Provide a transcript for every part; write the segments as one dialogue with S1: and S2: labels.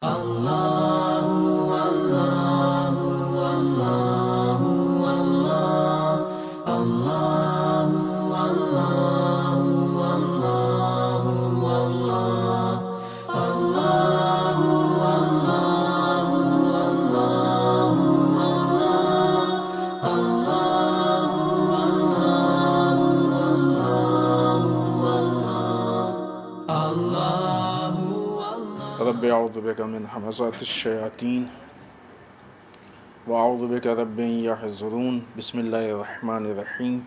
S1: رب اعوذ بک من همزات الشیاطین واعوذ بک رب ان یحضرون بسم اللہ الرحمن الرحیم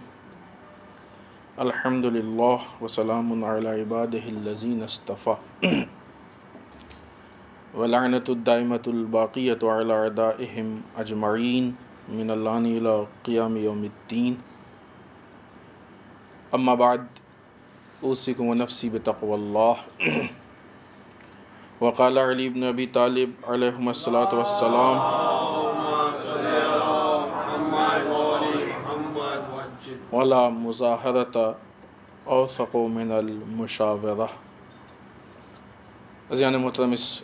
S1: الحمد للہ وسلام علی عبادہ الذین اصطفى ولعنۃ الدائمۃ الباقیۃ علی اعدائہم اجمعین من اللعن الی قیام یوم الدین اما بعد اوصیکم ونفسی بتقوی اللہ وقال علی بن ابی طالب علیہم الصلاۃ والسلام ولا مظاہرۃ اوثق من المشاورہ۔ عزیزان محترم، اس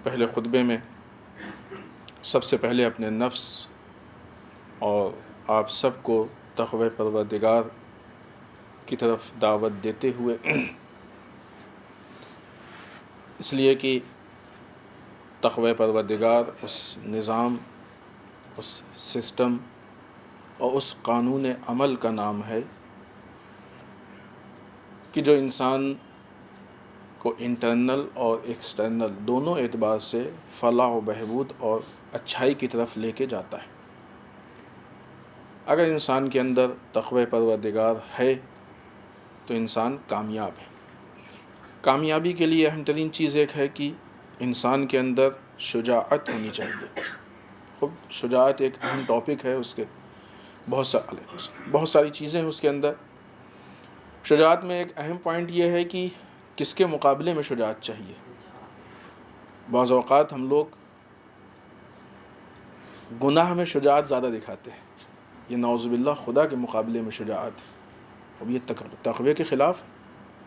S1: پہلے خطبے میں سب سے پہلے اپنے نفس اور آپ سب کو تقوی پروردگار کی طرف دعوت دیتے ہوئے، اس لیے کہ تقوی پروردگار اس نظام، اس سسٹم اور اس قانون عمل کا نام ہے کہ جو انسان کو انٹرنل اور ایکسٹرنل دونوں اعتبار سے فلاح و بہبود اور اچھائی کی طرف لے کے جاتا ہے۔ اگر انسان کے اندر تقوی پروردگار ہے تو انسان کامیاب ہے۔ کامیابی کے لیے اہم ترین چیز ایک ہے کہ انسان کے اندر شجاعت ہونی چاہیے۔ خود شجاعت ایک اہم ٹاپک ہے، اس کے بہت ساری چیزیں ہیں اس کے اندر۔ شجاعت میں ایک اہم پوائنٹ یہ ہے کہ کس کے مقابلے میں شجاعت چاہیے۔ بعض اوقات ہم لوگ گناہ میں شجاعت زیادہ دکھاتے ہیں، یہ نعوذ باللہ خدا کے مقابلے میں شجاعت ہے، اب یہ تقوی کے خلاف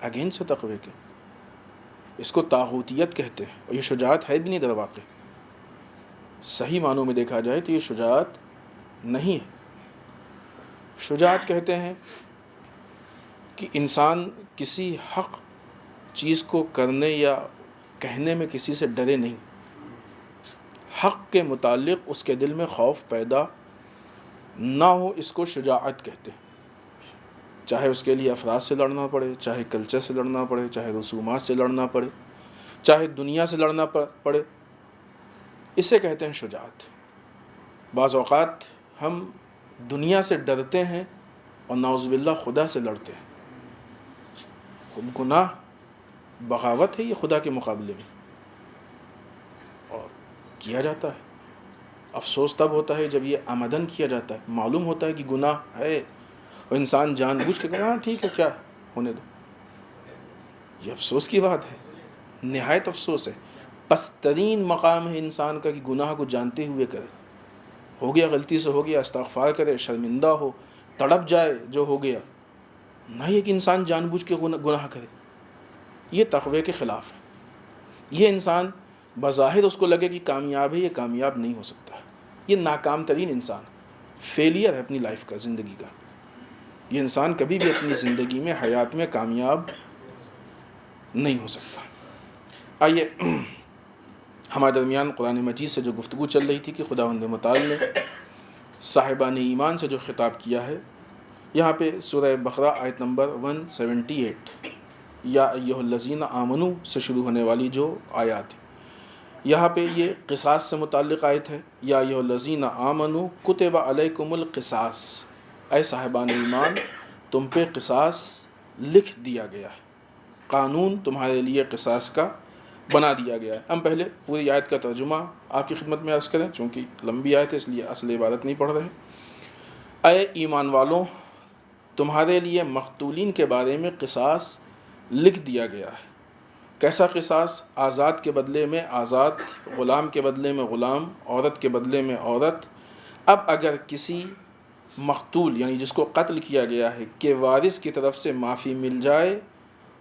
S1: اگینسٹ ہے۔ تقوی کے اس کو طاغوتیت کہتے ہیں، اور یہ شجاعت ہے بھی نہیں در واقع۔ صحیح معنوں میں دیکھا جائے تو یہ شجاعت نہیں ہے۔ شجاعت کہتے ہیں کہ انسان کسی حق چیز کو کرنے یا کہنے میں کسی سے ڈرے نہیں، حق کے متعلق اس کے دل میں خوف پیدا نہ ہو، اس کو شجاعت کہتے ہیں۔ چاہے اس کے لیے افراد سے لڑنا پڑے، چاہے کلچر سے لڑنا پڑے، چاہے رسومات سے لڑنا پڑے، چاہے دنیا سے لڑنا پڑے، اسے کہتے ہیں شجاعت۔ بعض اوقات ہم دنیا سے ڈرتے ہیں اور نعوذ باللہ خدا سے لڑتے ہیں۔ خود گناہ بغاوت ہے یہ خدا کے مقابلے میں، اور کیا جاتا ہے۔ افسوس تب ہوتا ہے جب یہ عمدن کیا جاتا ہے، معلوم ہوتا ہے کہ گناہ ہے اور انسان جان بوجھ کے کہا ہاں ٹھیک ہے، کیا ہونے دو۔ یہ افسوس کی بات ہے، نہایت افسوس ہے۔ پسترین مقام ہے انسان کا کہ گناہ کو جانتے ہوئے کرے، ہو گیا غلطی سے ہو گیا، استغفار کرے، شرمندہ ہو، تڑپ جائے جو ہو گیا، نہ یہ کہ انسان جان بوجھ کے گناہ کرے۔ یہ تقوی کے خلاف ہے۔ یہ انسان بظاہر اس کو لگے کہ کامیاب ہے، یہ کامیاب نہیں ہو سکتا، یہ ناکام ترین انسان، فیلئر ہے اپنی لائف کا، زندگی کا۔ یہ انسان کبھی بھی اپنی زندگی میں، حیات میں کامیاب نہیں ہو سکتا۔ آئیے ہمارے درمیان قرآن مجید سے جو گفتگو چل رہی تھی کہ خداوند متعال نے صاحبان ایمان سے جو خطاب کیا ہے، یہاں پہ سورہ بقرہ آیت نمبر 178 یا ایھا الذین آمنو سے شروع ہونے والی جو آیات ہے، یہاں پہ یہ قصاص سے متعلق آیت ہے۔ یا ایھا الذین آمنو کتب علیکم القصاص، اے صاحبان ایمان تم پہ قصاص لکھ دیا گیا ہے، قانون تمہارے لیے قصاص کا بنا دیا گیا ہے۔ ہم پہلے پوری آیت کا ترجمہ آپ کی خدمت میں عرض کریں، چونکہ لمبی آیت ہے اس لیے اصل عبارت نہیں پڑھ رہے۔ اے ایمان والوں تمہارے لیے مقتولین کے بارے میں قصاص لکھ دیا گیا ہے۔ کیسا قصاص؟ آزاد کے بدلے میں آزاد، غلام کے بدلے میں غلام، عورت کے بدلے میں عورت۔ اب اگر کسی مقتول یعنی جس کو قتل کیا گیا ہے کے وارث کی طرف سے معافی مل جائے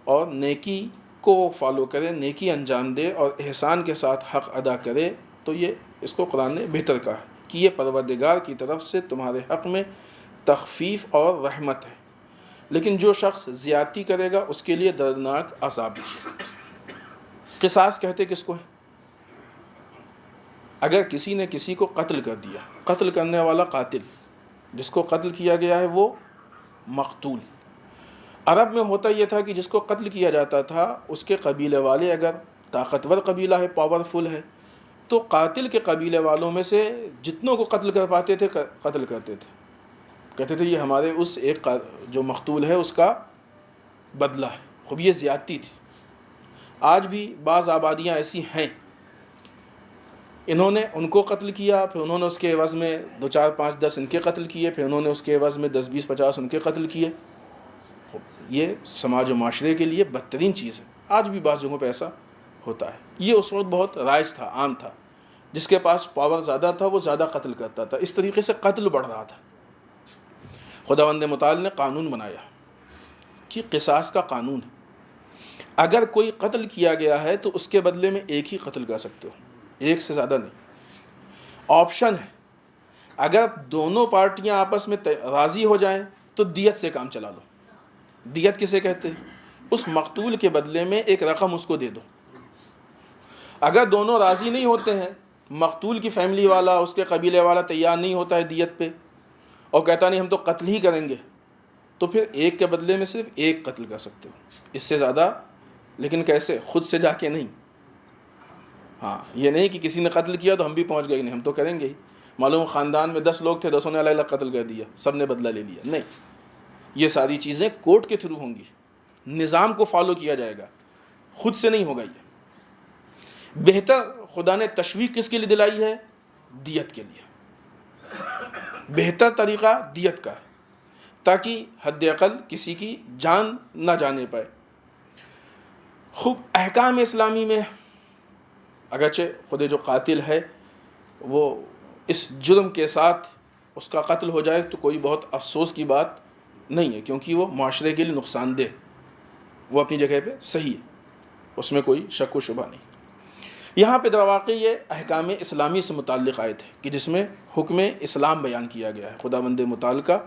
S1: اور نیکی کو فالو کرے، نیکی انجام دے اور احسان کے ساتھ حق ادا کرے، تو یہ اس کو قرآن نے بہتر کہا کہ یہ پروردگار کی طرف سے تمہارے حق میں تخفیف اور رحمت ہے، لیکن جو شخص زیادتی کرے گا اس کے لیے دردناک عذاب ہے۔ قصاص کہتے کس کو ہے؟ اگر کسی نے کسی کو قتل کر دیا، قتل کرنے والا قاتل، جس کو قتل کیا گیا ہے وہ مقتول۔ عرب میں ہوتا یہ تھا کہ جس کو قتل کیا جاتا تھا اس کے قبیلے والے اگر طاقتور قبیلہ ہے، پاورفل ہے، تو قاتل کے قبیلے والوں میں سے جتنوں کو قتل کر پاتے تھے قتل کرتے تھے، کہتے تھے یہ ہمارے اس ایک جو مقتول ہے اس کا بدلہ ہے۔ خوب یہ زیادتی تھی۔ آج بھی بعض آبادیاں ایسی ہیں، انہوں نے ان کو قتل کیا، پھر انہوں نے اس کے عوض میں 2 4 5 10 ان کے قتل کیے، پھر انہوں نے اس کے عوض میں 10 20 50 ان کے قتل کیے۔ یہ سماج و معاشرے کے لیے بدترین چیز ہے۔ آج بھی بعض جگہوں پہ ایسا ہوتا ہے۔ یہ اس وقت بہت رائج تھا، عام تھا، جس کے پاس پاور زیادہ تھا وہ زیادہ قتل کرتا تھا، اس طریقے سے قتل بڑھ رہا تھا۔ خداوند متعال نے قانون بنایا کہ قصاص کا قانون ہے، اگر کوئی قتل کیا گیا ہے تو اس کے بدلے میں ایک ہی قتل کر سکتے ہو، ایک سے زیادہ نہیں۔ آپشن ہے، اگر دونوں پارٹیاں آپس میں راضی ہو جائیں تو دیت سے کام چلا لو۔ دیت کسے کہتے ہیں؟ اس مقتول کے بدلے میں ایک رقم اس کو دے دو۔ اگر دونوں راضی نہیں ہوتے ہیں، مقتول کی فیملی والا، اس کے قبیلے والا تیار نہیں ہوتا ہے دیت پہ اور کہتا نہیں ہم تو قتل ہی کریں گے، تو پھر ایک کے بدلے میں صرف ایک قتل کر سکتے ہو، اس سے زیادہ۔ لیکن کیسے؟ خود سے جا کے نہیں۔ ہاں، یہ نہیں کہ کسی نے قتل کیا تو ہم بھی پہنچ گئے، نہیں ہم تو کریں گے ہی۔ معلوم خاندان میں 10 لوگ تھے، 10 نے الگ الگ قتل کر دیا، سب نے بدلہ لے لیا، نہیں۔ یہ ساری چیزیں کورٹ کے تھرو ہوں گی، نظام کو فالو کیا جائے گا، خود سے نہیں ہوگا۔ یہ بہتر خدا نے تشویق کس کے لیے دلائی ہے؟ دیت کے لیے۔ بہتر طریقہ دیت کا ہے تاکہ حد اقل کسی کی جان نہ جانے پائے۔ خوب احکام اسلامی میں اگرچہ خود جو قاتل ہے وہ اس جرم کے ساتھ اس کا قتل ہو جائے تو کوئی بہت افسوس کی بات نہیں ہے، کیونکہ وہ معاشرے کے لیے نقصان دہ، وہ اپنی جگہ پہ صحیح ہے، اس میں کوئی شک و شبہ نہیں۔ یہاں پہ در واقع یہ احکام اسلامی سے متعلق آیت ہے کہ جس میں حکم اسلام بیان کیا گیا ہے، خداوند متعال کا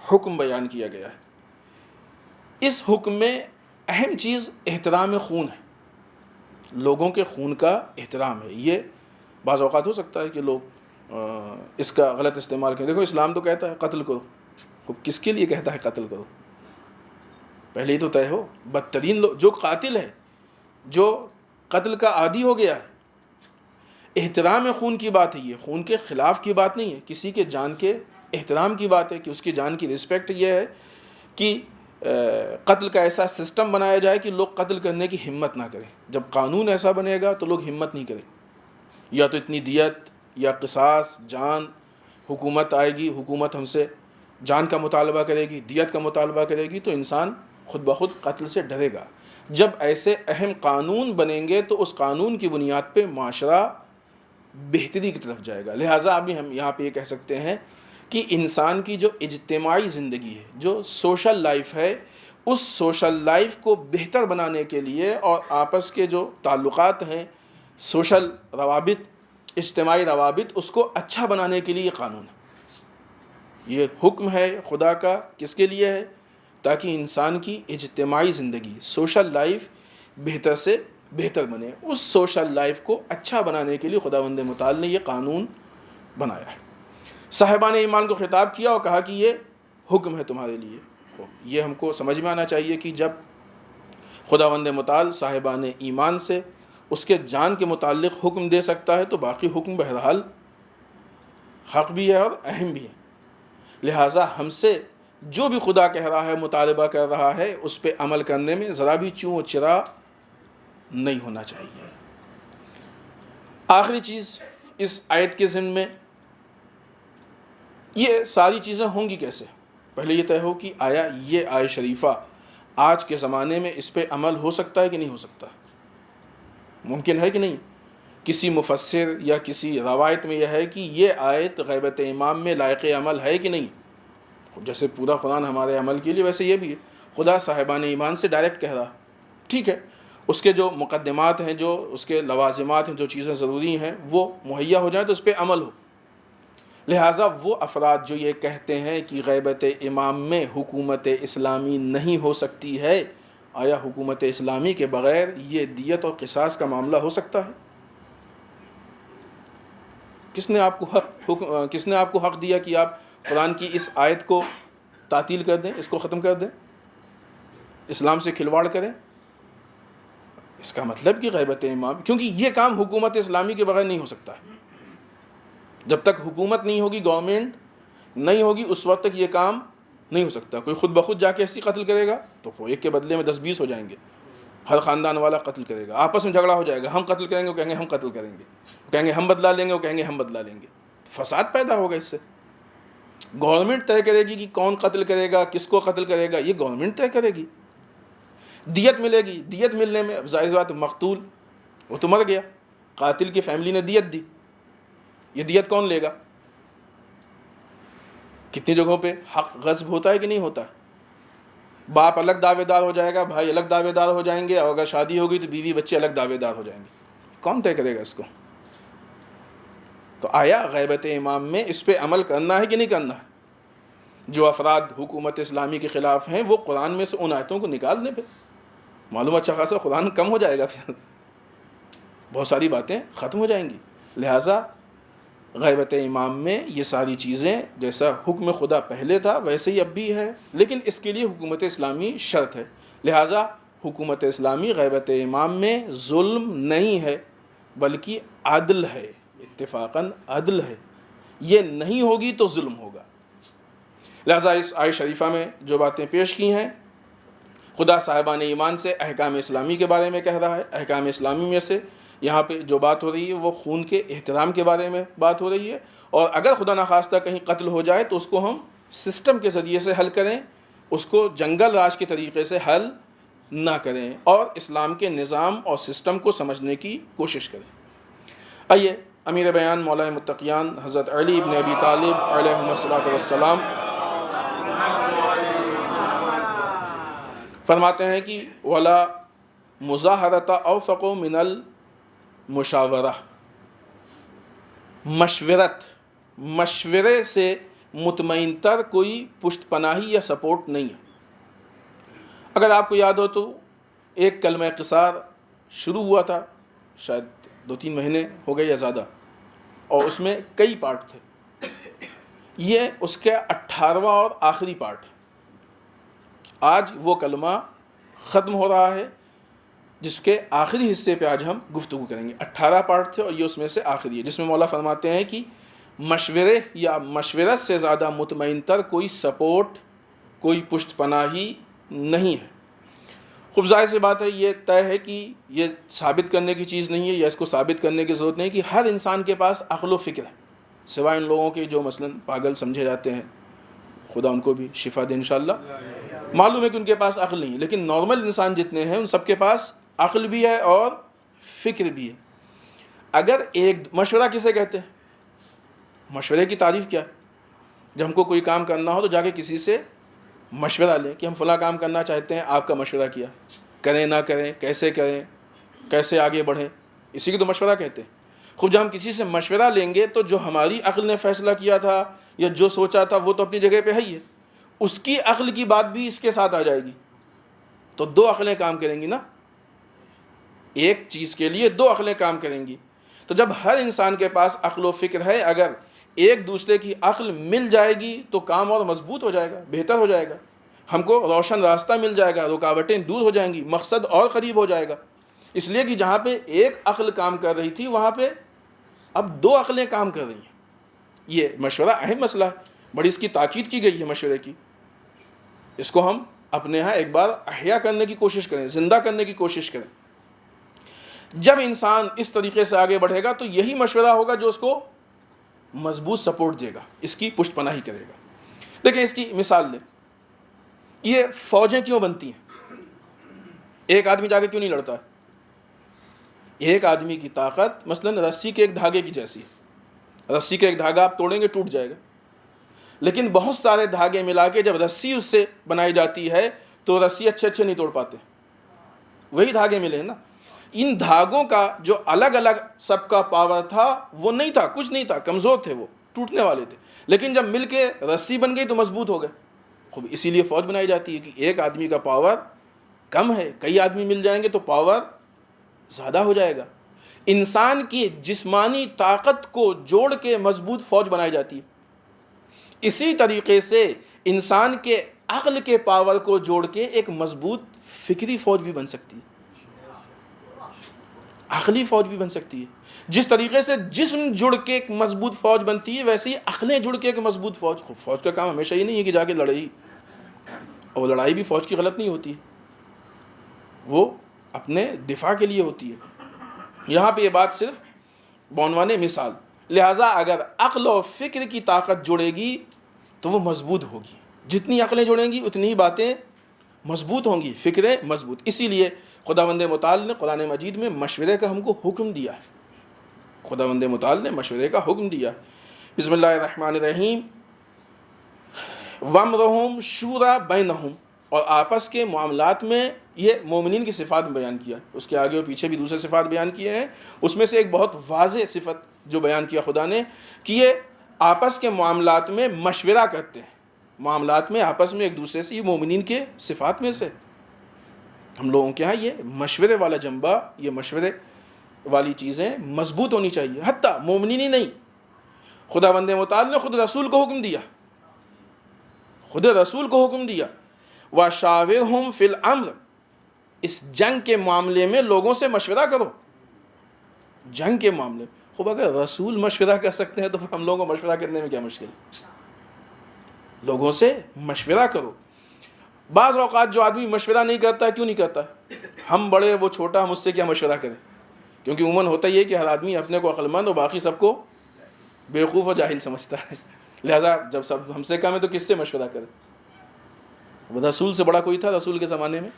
S1: حکم بیان کیا گیا ہے۔ اس حکم میں اہم چیز احترام خون ہے، لوگوں کے خون کا احترام ہے۔ یہ بعض اوقات ہو سکتا ہے کہ لوگ اس کا غلط استعمال کریں۔ دیکھو اسلام تو کہتا ہے قتل کرو، خب کس کے لیے کہتا ہے قتل کرو؟ پہلے ہی تو طے ہو۔ بدترین لوگ جو قاتل ہے، جو قتل کا عادی ہو گیا ہے، احترام خون کی بات ہے، یہ خون کے خلاف کی بات نہیں ہے، کسی کے جان کے احترام کی بات ہے کہ اس کی جان کی رسپیکٹ۔ یہ ہے کہ قتل کا ایسا سسٹم بنایا جائے کہ لوگ قتل کرنے کی ہمت نہ کریں۔ جب قانون ایسا بنے گا تو لوگ ہمت نہیں کریں، یا تو اتنی دیت یا قصاص، جان، حکومت آئے گی، حکومت ہم سے جان کا مطالبہ کرے گی، دیت کا مطالبہ کرے گی، تو انسان خود بخود قتل سے ڈرے گا۔ جب ایسے اہم قانون بنیں گے تو اس قانون کی بنیاد پہ معاشرہ بہتری کی طرف جائے گا۔ لہٰذا ابھی ہم یہاں پہ یہ کہہ سکتے ہیں کہ انسان کی جو اجتماعی زندگی ہے، جو سوشل لائف ہے، اس سوشل لائف کو بہتر بنانے کے لیے اور آپس کے جو تعلقات ہیں، سوشل روابط، اجتماعی روابط، اس کو اچھا بنانے کے لیے یہ قانون ہے، یہ حکم ہے خدا کا۔ کس کے لیے ہے؟ تاکہ انسان کی اجتماعی زندگی، سوشل لائف بہتر سے بہتر بنے۔ اس سوشل لائف کو اچھا بنانے کے لیے خداوند متعال نے یہ قانون بنایا ہے۔ صاحبان ایمان کو خطاب کیا اور کہا کہ یہ حکم ہے تمہارے لیے۔ یہ ہم کو سمجھ میں آنا چاہیے کہ جب خداوند متعال صاحبان ایمان سے اس کے جان کے متعلق حکم دے سکتا ہے تو باقی حکم بہرحال حق بھی ہے اور اہم بھی ہے۔ لہٰذا ہم سے جو بھی خدا کہہ رہا ہے، مطالبہ کر رہا ہے، اس پہ عمل کرنے میں ذرا بھی چوں و چرا نہیں ہونا چاہیے۔ آخری چیز اس آیت کے ضمن میں، یہ ساری چیزیں ہوں گی کیسے؟ پہلے یہ طے ہو کہ آیا یہ آیت شریفہ آج کے زمانے میں اس پہ عمل ہو سکتا ہے کہ نہیں ہو سکتا؟ ممکن ہے کہ نہیں؟ کسی مفسر یا کسی روایت میں یہ ہے کہ یہ آیت غیبت امام میں لائق عمل ہے کہ نہیں؟ جیسے پورا قرآن ہمارے عمل کے لیے، ویسے یہ بھی ہے، خدا صاحبان ایمان سے ڈائریکٹ کہہ رہا، ٹھیک ہے، اس کے جو مقدمات ہیں، جو اس کے لوازمات ہیں، جو چیزیں ضروری ہیں وہ مہیا ہو جائیں تو اس پہ عمل ہو۔ لہٰذا وہ افراد جو یہ کہتے ہیں کہ غیبت امام میں حکومت اسلامی نہیں ہو سکتی ہے، آیا حکومت اسلامی کے بغیر یہ دیت اور قصاص کا معاملہ ہو سکتا ہے؟ کس نے آپ کو حق دیا کہ آپ قرآن کی اس آیت کو تعطیل کر دیں، اس کو ختم کر دیں، اسلام سے کھلواڑ کریں؟ اس کا مطلب کہ غیبت امام، کیونکہ یہ کام حکومت اسلامی کے بغیر نہیں ہو سکتا ہے۔ جب تک حکومت نہیں ہوگی، گورنمنٹ نہیں ہوگی، اس وقت تک یہ کام نہیں ہو سکتا۔ کوئی خود بخود جا کے ایسی قتل کرے گا تو وہ ایک کے بدلے میں 10-20 ہو جائیں گے، ہر خاندان والا قتل کرے گا، آپس میں جھگڑا ہو جائے گا، ہم قتل کریں گے، وہ کہیں گے ہم قتل کریں گے، وہ کہیں گے ہم بدلا لیں گے، وہ کہیں گے ہم بدلا لیں گے، فساد پیدا ہوگا۔ اس سے گورنمنٹ طے کرے گی کہ کون قتل کرے گا، کس کو قتل کرے گا، یہ گورنمنٹ طے کرے گی۔ دیت ملے گی، دیت ملنے میں ظاہر بات مقتول وہ تو مر گیا، قاتل کی فیملی نے دیت دی، یہ دیت کون لے گا؟ کتنی جگہوں پہ حق غصب ہوتا ہے کہ نہیں ہوتا ہے؟ باپ الگ دعوے دار ہو جائے گا، بھائی الگ دعوے دار ہو جائیں گے، اور اگر شادی ہوگی تو بیوی بچے الگ دعوے دار ہو جائیں گے۔ کون طے کرے گا اس کو؟ تو آیا غیبت امام میں اس پہ عمل کرنا ہے کہ نہیں کرنا ہے؟ جو افراد حکومت اسلامی کے خلاف ہیں وہ قرآن میں سے ان آیتوں کو نکال دیں، پھر معلوم اچھا خاصا قرآن کم ہو جائے گا، پھر بہت ساری باتیں ختم ہو جائیں گی۔ لہٰذا غیبت امام میں یہ ساری چیزیں جیسا حکم خدا پہلے تھا ویسے ہی اب بھی ہے، لیکن اس کے لیے حکومت اسلامی شرط ہے۔ لہٰذا حکومت اسلامی غیبت امام میں ظلم نہیں ہے بلکہ عدل ہے، اتفاقاً عدل ہے، یہ نہیں ہوگی تو ظلم ہوگا۔ لہٰذا اس آیت شریفہ میں جو باتیں پیش کی ہیں، خدا صاحبان ایمان سے احکام اسلامی کے بارے میں کہہ رہا ہے۔ احکام اسلامی میں سے یہاں پہ جو بات ہو رہی ہے وہ خون کے احترام کے بارے میں بات ہو رہی ہے، اور اگر خدا نخواستہ کہیں قتل ہو جائے تو اس کو ہم سسٹم کے ذریعے سے حل کریں، اس کو جنگل راج کے طریقے سے حل نہ کریں، اور اسلام کے نظام اور سسٹم کو سمجھنے کی کوشش کریں۔ آئیے امیر بیان مولا متقیان حضرت علی ابن ابی طالب علیہ الصلوۃ والسلام فرماتے ہیں کہ ولا مظاہرۃ اوثق من المشاورہ، مشورے سے مطمئن تر کوئی پشت پناہی یا سپورٹ نہیں ہے۔ اگر آپ کو یاد ہو تو ایک کلمہ قصار شروع ہوا تھا، شاید 2-3 مہینے ہو گئے یا زیادہ، اور اس میں کئی پارٹ تھے، یہ اس کے 18واں اور آخری پارٹ ہے۔ آج وہ کلمہ ختم ہو رہا ہے جس کے آخری حصے پہ آج ہم گفتگو کریں گے۔ 18 پارٹ تھے اور یہ اس میں سے آخری ہے، جس میں مولا فرماتے ہیں کہ مشورے یا مشورت سے زیادہ مطمئن تر کوئی سپورٹ، کوئی پشت پناہی نہیں ہے۔ خوب ظاہر سی بات ہے، یہ طے ہے کہ یہ ثابت کرنے کی چیز نہیں ہے، یا اس کو ثابت کرنے کی ضرورت نہیں کہ ہر انسان کے پاس عقل و فکر ہے، سوائے ان لوگوں کے جو مثلاً پاگل سمجھے جاتے ہیں، خدا ان کو بھی شفا دے انشاءاللہ۔ معلوم ہے کہ ان کے پاس عقل نہیں ہے، لیکن نارمل انسان جتنے ہیں ان سب کے پاس عقل بھی ہے اور فکر بھی ہے۔ اگر ایک مشورہ کسے کہتے ہیں؟ مشورے کی تعریف کیا ہے؟ جب ہم کو کوئی کام کرنا ہو تو جا کے کسی سے مشورہ لیں کہ ہم فلاں کام کرنا چاہتے ہیں، آپ کا مشورہ کیا، کریں نہ کریں، کیسے آگے بڑھیں، اسی کو تو مشورہ کہتے ہیں۔ خود جب ہم کسی سے مشورہ لیں گے تو جو ہماری عقل نے فیصلہ کیا تھا یا جو سوچا تھا وہ تو اپنی جگہ پہ ہے ہی ہے، اس کی عقل کی بات بھی اس کے ساتھ آ جائے گی، تو 2 عقلیں کام کریں گی نا، ایک چیز کے لیے 2 عقلیں کام کریں گی۔ تو جب ہر انسان کے پاس عقل و فکر ہے، اگر ایک دوسرے کی عقل مل جائے گی تو کام اور مضبوط ہو جائے گا، بہتر ہو جائے گا، ہم کو روشن راستہ مل جائے گا، رکاوٹیں دور ہو جائیں گی، مقصد اور قریب ہو جائے گا۔ اس لیے کہ جہاں پہ ایک عقل کام کر رہی تھی وہاں پہ اب 2 عقلیں کام کر رہی ہیں۔ یہ مشورہ اہم مسئلہ ہے، بڑی اس کی تاکید کی گئی ہے مشورے کی، اس کو ہم اپنے ہاں ایک بار احیا کرنے کی کوشش کریں، زندہ کرنے کی کوشش کریں۔ جب انسان اس طریقے سے آگے بڑھے گا تو یہی مشورہ ہوگا جو اس کو مضبوط سپورٹ دے گا، اس کی پشت پناہی کرے گا۔ دیکھیں اس کی مثال لیں، یہ فوجیں کیوں بنتی ہیں؟ ایک آدمی جا کے کیوں نہیں لڑتا ہے؟ ایک آدمی کی طاقت مثلا رسی کے ایک دھاگے کی جیسی ہے، رسی کا ایک دھاگا آپ توڑیں گے ٹوٹ جائے گا، لیکن بہت سارے دھاگے ملا کے جب رسی اس سے بنائی جاتی ہے تو رسی اچھے نہیں توڑ پاتے، وہی دھاگے ملے ہیں نا. ان دھاگوں کا جو الگ الگ سب کا پاور تھا وہ نہیں تھا, کچھ نہیں تھا, کمزور تھے, وہ ٹوٹنے والے تھے, لیکن جب مل کے رسی بن گئی تو مضبوط ہو گئے. خوب اسی لیے فوج بنائی جاتی ہے کہ ایک آدمی کا پاور کم ہے, کئی آدمی مل جائیں گے تو پاور زیادہ ہو جائے گا. انسان کی جسمانی طاقت کو جوڑ کے مضبوط فوج بنائی جاتی ہے. اسی طریقے سے انسان کے عقل کے پاور کو جوڑ کے ایک مضبوط فکری فوج بھی بن سکتی ہے, عقلی فوج بھی بن سکتی ہے. جس طریقے سے جسم جڑ کے ایک مضبوط فوج بنتی ہے, ویسے ہی عقلیں جڑ کے ایک مضبوط فوج. فوج کا کام ہمیشہ یہ نہیں ہے کہ جا کے لڑائی, اور لڑائی بھی فوج کی غلط نہیں ہوتی, وہ اپنے دفاع کے لیے ہوتی ہے. یہاں پہ یہ بات صرف بعنوان مثال. لہٰذا اگر عقل و فکر کی طاقت جڑے گی تو وہ مضبوط ہوگی. جتنی عقلیں جڑیں گی اتنی ہی باتیں مضبوط ہوں گی, فکریں مضبوط. اسی لیے خداوند متعال نے قرآن مجید میں مشورے کا ہم کو حکم دیا ہے. خداوند متعال نے مشورے کا حکم دیا. بسم اللہ الرحمن الرحیم. وَأَمْرُهُمْ شُورَىٰ بَيْنَهُمْ, اور آپس کے معاملات میں یہ مومنین کی صفات میں بیان کیا. اس کے آگے اور پیچھے بھی دوسرے صفات بیان کیے ہیں. اس میں سے ایک بہت واضح صفت جو بیان کیا خدا نے کہ یہ آپس کے معاملات میں مشورہ کرتے ہیں. معاملات میں آپس میں ایک دوسرے سے, یہ مومنین کے صفات میں سے. ہم لوگوں کے ہاں یہ مشورے والا جنبہ, یہ مشورے والی چیزیں مضبوط ہونی چاہیے. حتیٰ مومنین ہی نہیں, خداوند متعال نے خود رسول کو حکم دیا, خود رسول کو حکم دیا وَشَاوِرْهُمْ فِي الْأَمْرِ, اس جنگ کے معاملے میں لوگوں سے مشورہ کرو. جنگ کے معاملے میں خوب اگر رسول مشورہ کر سکتے ہیں تو ہم لوگوں کو مشورہ کرنے میں کیا مشکل ہے. لوگوں سے مشورہ کرو. بعض اوقات جو آدمی مشورہ نہیں کرتا ہے, کیوں نہیں کرتا ہے؟ ہم بڑے وہ چھوٹا, مجھ سے کیا مشورہ کرے. کیونکہ عموماً ہوتا یہ کہ ہر آدمی اپنے کو عقل مند اور باقی سب کو بیوقوف اور جاہل سمجھتا ہے. لہٰذا جب سب ہم سے کم ہے تو کس سے مشورہ کرے. رسول سے بڑا کوئی تھا رسول کے زمانے میں,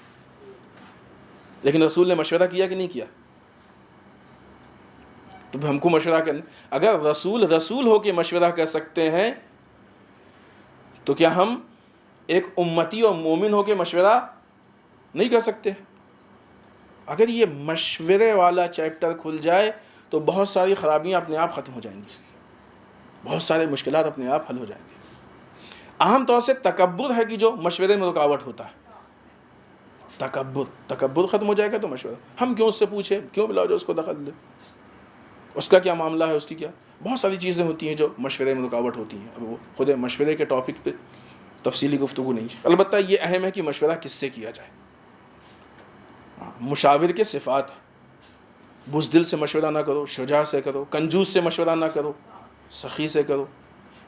S1: لیکن رسول نے مشورہ کیا کہ نہیں کیا. تو ہم کو مشورہ کرنا, اگر رسول ہو کے مشورہ کر سکتے ہیں تو کیا ہم ایک امتی اور مومن ہو کے مشورہ نہیں کر سکتے. اگر یہ مشورے والا چیپٹر کھل جائے تو بہت ساری خرابیاں اپنے آپ ختم ہو جائیں گی, بہت سارے مشکلات اپنے آپ حل ہو جائیں گے. عام طور سے تکبر ہے کہ جو مشورے میں رکاوٹ ہوتا ہے. تکبر ختم ہو جائے گا تو مشورہ, ہم کیوں اس سے پوچھیں, کیوں بلاؤ جو اس کو دخل دے, اس کا کیا معاملہ ہے, اس کی کیا, بہت ساری چیزیں ہوتی ہیں جو مشورے میں رکاوٹ ہوتی ہیں. اب وہ خود مشورے کے ٹاپک پہ تفصیلی گفتگو نہیں ہے. البتہ یہ اہم ہے کہ مشورہ کس سے کیا جائے. مشاور کے صفات, بزدل سے مشورہ نہ کرو, شجاع سے کرو, کنجوس سے مشورہ نہ کرو, سخی سے کرو,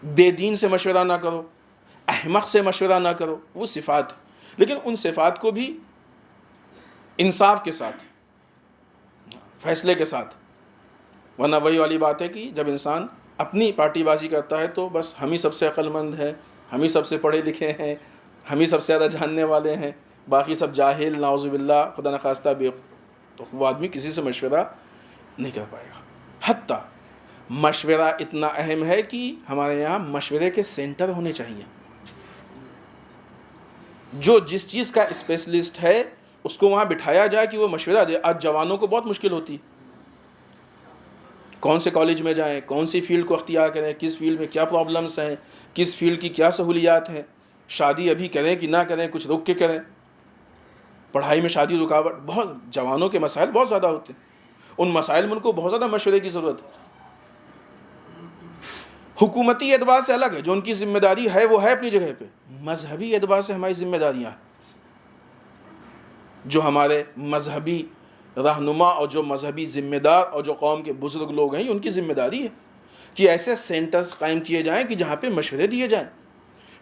S1: بے دین سے مشورہ نہ کرو, احمق سے مشورہ نہ کرو. وہ صفات, لیکن ان صفات کو بھی انصاف کے ساتھ, فیصلے کے ساتھ. ورنہ وہی والی بات ہے کہ جب انسان اپنی پارٹی بازی کرتا ہے تو بس ہم ہی سب سے عقل مند ہیں, ہم ہی سب سے پڑھے لکھے ہیں, ہم ہی سب سے زیادہ جاننے والے ہیں, باقی سب جاہل, نعوذ باللہ, خدا نخواستہ بے, تو وہ آدمی کسی سے مشورہ نہیں کر پائے گا. حتیٰ مشورہ اتنا اہم ہے کہ ہمارے یہاں مشورے کے سینٹر ہونے چاہیے. جو جس چیز کا اسپیشلسٹ ہے اس کو وہاں بٹھایا جائے کہ وہ مشورہ دے. آج جوانوں کو بہت مشکل ہوتی, کون سے کالج میں جائیں, کون سی فیلڈ کو اختیار کریں, کس فیلڈ میں کیا پرابلمس ہیں, کس فیلڈ کی کیا سہولیات ہیں, شادی ابھی کریں کہ نہ کریں, کچھ رک کے کریں, پڑھائی میں شادی رکاوٹ. بہت جوانوں کے مسائل بہت زیادہ ہوتے ہیں. ان مسائل میں ان کو بہت زیادہ مشورے کی ضرورت ہے. حکومتی اعتبار سے الگ ہے, جو ان کی ذمہ داری ہے وہ ہے اپنی جگہ پہ. مذہبی اعتبار سے ہماری ذمہ داریاں, جو ہمارے مذہبی رہنما اور جو مذہبی ذمہ دار اور جو قوم کے بزرگ لوگ ہیں, ان کی ذمہ داری ہے کہ ایسے سینٹرز قائم کیے جائیں کہ جہاں پہ مشورے دیے جائیں.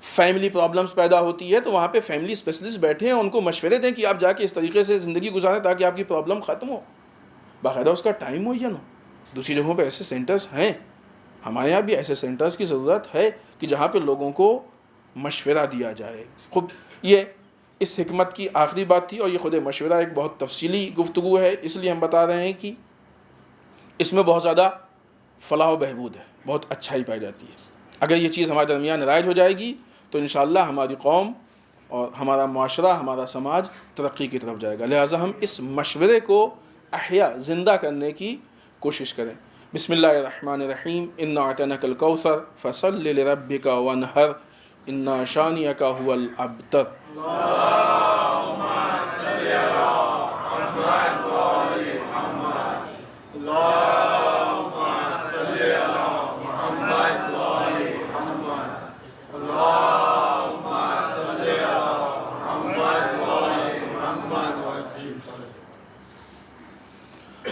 S1: فیملی پرابلمس پیدا ہوتی ہے تو وہاں پہ فیملی اسپیشلسٹ بیٹھے ہیں, ان کو مشورے دیں کہ آپ جا کے اس طریقے سے زندگی گزاریں تاکہ آپ کی پرابلم ختم ہو. باقاعدہ اس کا ٹائم ہو یا نہ. دوسری جگہوں پہ ایسے سینٹرز ہیں, ہمارے یہاں بھی ایسے سینٹرز کی ضرورت ہے کہ جہاں پہ لوگوں کو مشورہ دیا جائے. خود یہ اس حکمت کی آخری بات تھی, اور یہ خود مشورہ ایک بہت تفصیلی گفتگو ہے, اس لیے ہم بتا رہے ہیں کہ اس میں بہت زیادہ فلاح و بہبود ہے, بہت اچھائی پائی جاتی ہے. اگر یہ چیز ہمارے درمیان رائج ہو جائے گی تو انشاءاللہ ہماری قوم اور ہمارا معاشرہ، ہمارا سماج ترقی کی طرف جائے گا۔ لہٰذا ہم اس مشورے کو احیا، زندہ کرنے کی کوشش کریں۔ بسم اللہ الرحمن الرحیم، انا اعطیناک الکوثر فصل لربک وانحر انا شانئک هو الابتر۔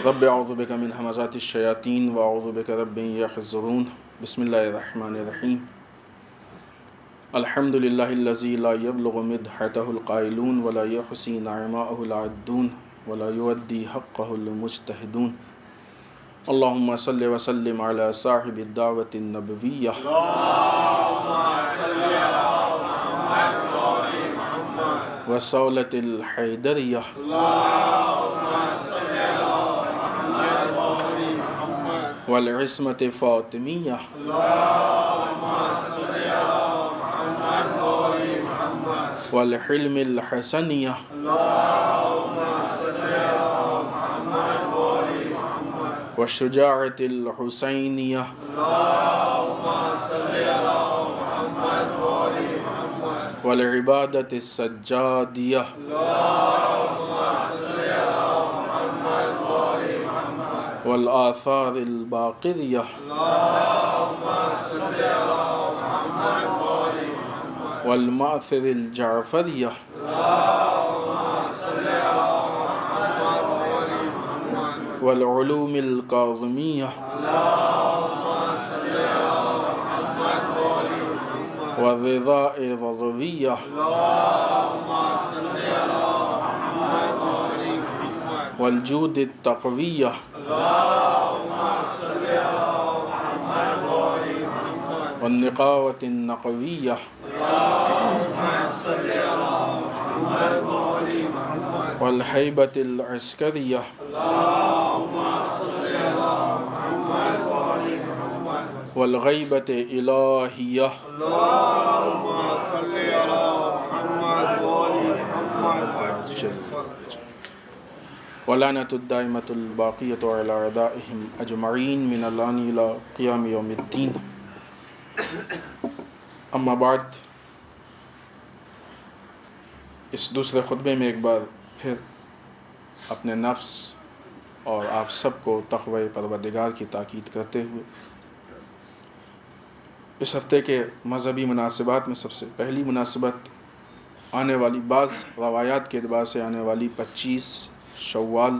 S1: رب اعوذ بک من همزات الشیاطین واعوذ بک رب ان یحضرون۔ بسم اللہ الرحمن الرحیم، الحمد للہ الذی لا یبلغ مدحتہ القائلون ولا یحصی نعماءہ العادون ولا یؤدی حقہ المجتہدون۔ اللہم صل وسلم علی صاحب الدعوة النبویہ وصولة الحیدریہ والعصمة فاطمیہ والحلم الحسنیہ والشجاعة الحسینیہ والعبادة السجادیہ والآثار الباقریہ والمأثر الجعفریہ والعلوم الکاظمیہ والرضاء الرضویہ والجود التقویہ والنقاوة النقویہ والحیبة العسکریہ والغیبة الہیہ ولعنة الدائمة الباقية على أعدائهم أجمعين من الآن إلى قيام يوم الدين۔ اما بعد، اس دوسرے خطبے میں ایک بار پھر اپنے نفس اور آپ سب کو تقوی پروردگار کی تاکید کرتے ہوئے اس ہفتے کے مذہبی مناسبات میں سب سے پہلی مناسبت آنے والی، بعض روایات کے اعتبار سے آنے والی 25 شوال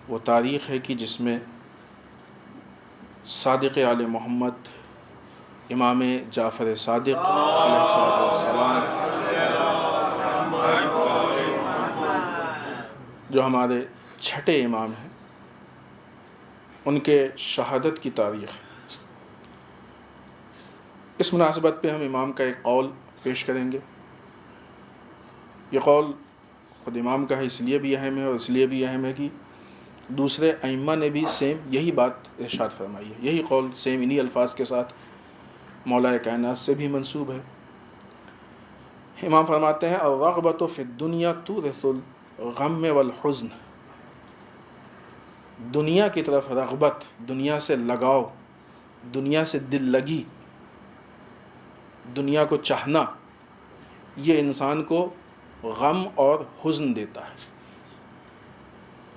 S1: وہ تاریخ ہے کہ جس میں صادق آل محمد امام جعفر صادق علیہ السلام جو ہمارے چھٹے امام ہیں، ان کے شہادت کی تاریخ ہے۔ اس مناسبت پہ ہم امام کا ایک قول پیش کریں گے۔ یہ قول خود امام کا ہے، اس لیے بھی اہم ہے، اور اس لیے بھی اہم ہے کہ دوسرے ائمہ نے بھی سیم یہی بات ارشاد فرمائی ہے، یہی قول سیم انہی الفاظ کے ساتھ مولا کائنات سے بھی منسوب ہے۔ امام فرماتے ہیں الرغبۃ فی الدنیا تورث الغم والحزن، دنیا کی طرف رغبت، دنیا سے لگاؤ، دنیا سے دل لگی، دنیا کو چاہنا، یہ انسان کو غم اور حزن دیتا ہے۔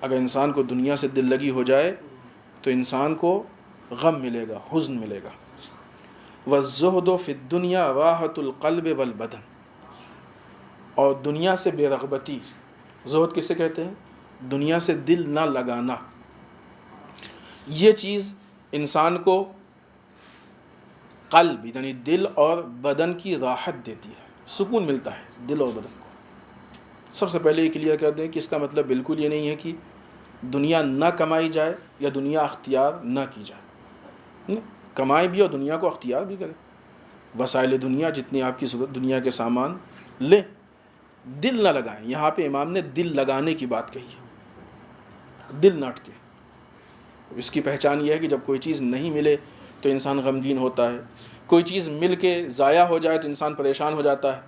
S1: اگر انسان کو دنیا سے دل لگی ہو جائے تو انسان کو غم ملے گا، حزن ملے گا۔ والزہد فی الدنیا راحت القلب والبدن، اور دنیا سے بے رغبتی، زہد کسے کہتے ہیں؟ دنیا سے دل نہ لگانا، یہ چیز انسان کو قلب یعنی دل اور بدن کی راحت دیتی ہے، سکون ملتا ہے دل اور بدن کو۔ سب سے پہلے یہ کلیئر کر دیں کہ اس کا مطلب بالکل یہ نہیں ہے کہ دنیا نہ کمائی جائے یا دنیا اختیار نہ کی جائے، کمائے بھی اور دنیا کو اختیار بھی کرے، وسائل دنیا جتنی آپ کی ضرورت، دنیا کے سامان لیں، دل نہ لگائیں۔ یہاں پہ امام نے دل لگانے کی بات کہی ہے، دل نہ اٹکے۔ اس کی پہچان یہ ہے کہ جب کوئی چیز نہیں ملے تو انسان غمگین ہوتا ہے، کوئی چیز مل کے ضائع ہو جائے تو انسان پریشان ہو جاتا ہے،